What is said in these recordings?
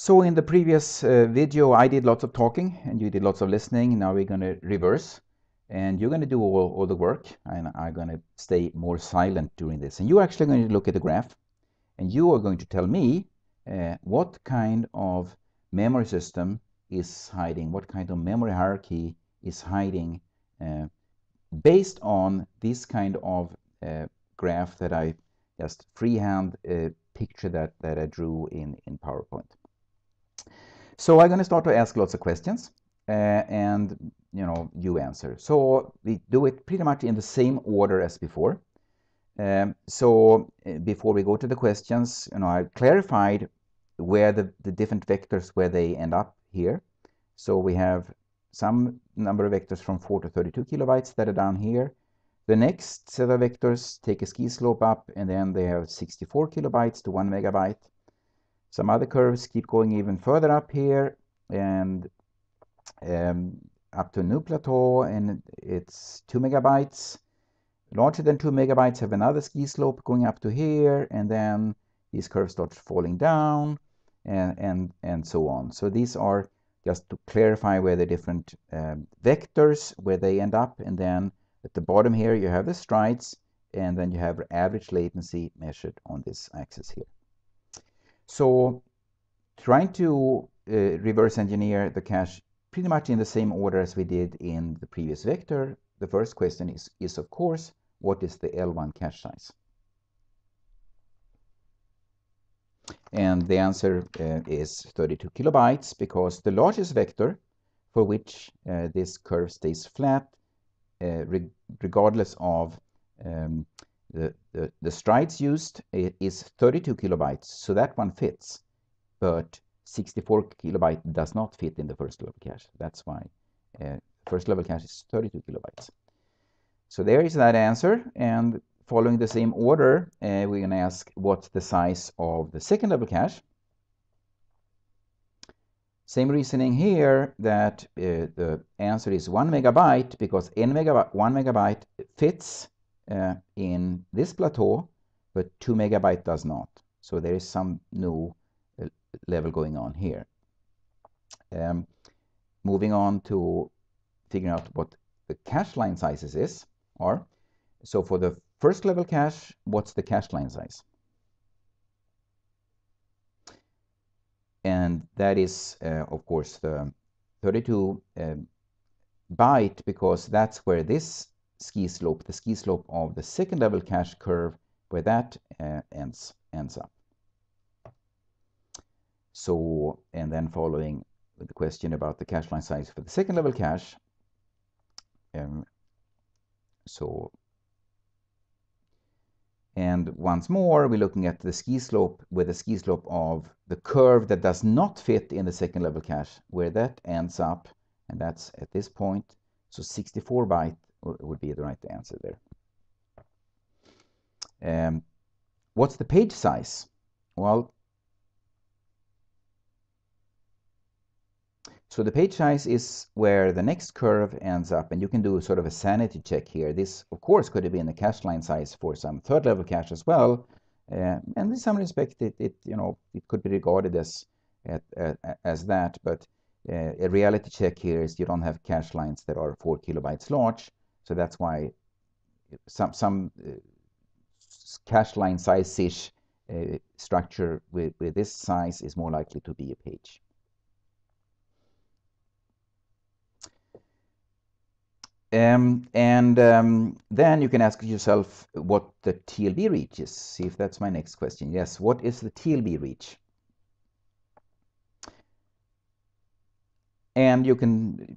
So in the previous video, I did lots of talking and you did lots of listening. Now we're going to reverse and you're going to do all the work, and I'm going to stay more silent during this. And you're actually going to look at the graph and you are going to tell me what kind of memory system is hiding, what kind of memory hierarchy is hiding based on this kind of graph that I just freehand picture that I drew in PowerPoint. So I'm going to start to ask lots of questions and you answer. So we do it pretty much in the same order as before. So before we go to the questions, I clarified where the different vectors, where they end up here. So we have some number of vectors from 4 to 32 kilobytes that are down here. The next set of vectors take a ski slope up, and then they have 64 kilobytes to 1 megabyte. Some other curves keep going even further up here and up to a new plateau, and it's 2 megabytes. Larger than 2 megabytes have another ski slope going up to here, and then these curves start falling down and so on. So these are just to clarify where the different vectors, where they end up, and then at the bottom here you have the strides, and then you have average latency measured on this axis here. So trying to reverse engineer the cache pretty much in the same order as we did in the previous vector, the first question is of course, what is the L1 cache size? And the answer is 32 kilobytes, because the largest vector for which this curve stays flat, regardless of the strides used, is 32 kilobytes. So that one fits, but 64 kilobyte does not fit in the first level cache. That's why first level cache is 32 kilobytes. So there is that answer, and following the same order, we're going to ask what's the size of the second level cache. Same reasoning here, that the answer is 1 megabyte, because 1 megabyte fits in this plateau, but 2 megabyte does not. So there is some new level going on here. Moving on to figuring out what the cache line sizes are. So for the first level cache, what's the cache line size? And that is, of course, the 32 byte, because that's where this ski slope, the ski slope of the second level cache curve, where that ends up. So, and then following with the question about the cache line size for the second level cache. And once more, we're looking at the ski slope, with the ski slope of the curve that does not fit in the second level cache, where that ends up, and that's at this point. So 64 byte would be the right answer there. What's the page size? Well, so the page size is where the next curve ends up, and you can do sort of a sanity check here. This, of course, could have been the cache line size for some third level cache as well, and in some respect, it could be regarded as that. But a reality check here is you don't have cache lines that are 4 kilobytes large, so that's why some cache line size-ish structure with this size is more likely to be a page. Then you can ask yourself what the TLB reach is. See if that's my next question. Yes, what is the TLB reach? And you can,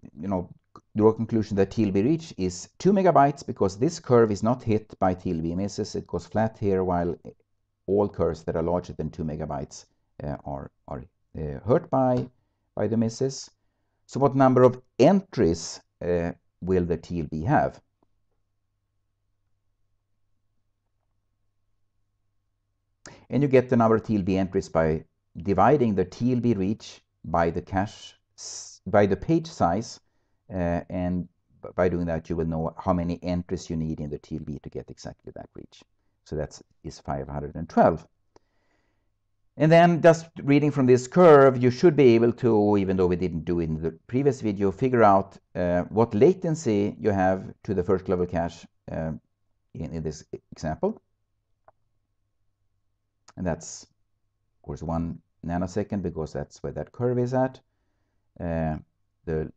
draw a conclusion that TLB reach is 2 megabytes, because this curve is not hit by TLB misses. It goes flat here, while all curves that are larger than 2 megabytes are hurt by the misses. So what number of entries will the TLB have? And you get the number of TLB entries by dividing the TLB reach by the page size, and by doing that you will know how many entries you need in the TLB to get exactly that reach. So that is 512. And then just reading from this curve, you should be able to, even though we didn't do it in the previous video, figure out what latency you have to the first level cache in this example. And that's, of course, 1 nanosecond, because that's where that curve is at. The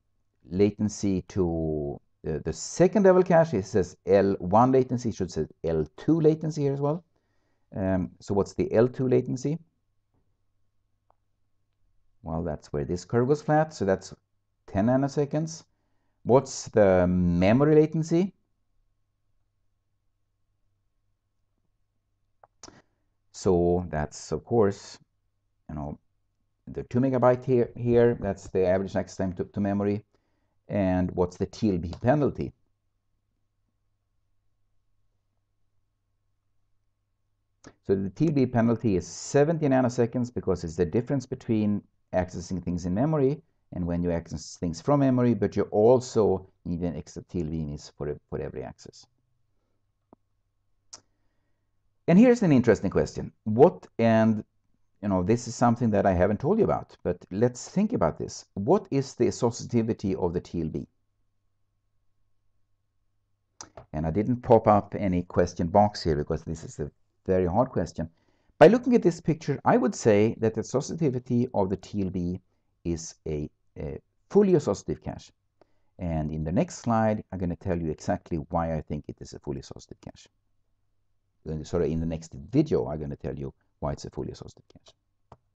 latency to the second level cache, it says L1 latency, it should say L2 latency here as well. So what's the L2 latency? Well, that's where this curve goes flat, so that's 10 nanoseconds. What's the memory latency? So that's, of course, the 2 megabyte here, that's the average access time to memory. And what's the TLB penalty? So the TLB penalty is 70 nanoseconds, because it's the difference between accessing things in memory and when you access things from memory, but you also need an extra TLB for every access. And here's an interesting question. This is something that I haven't told you about, but let's think about this. What is the associativity of the TLB? And I didn't pop up any question box here because this is a very hard question. By looking at this picture, I would say that the associativity of the TLB is a fully associative cache. And in the next slide, I'm going to tell you exactly why I think it is a fully associative cache. Sorry, in the next video, I'm going to tell you why it's a fully associative cache.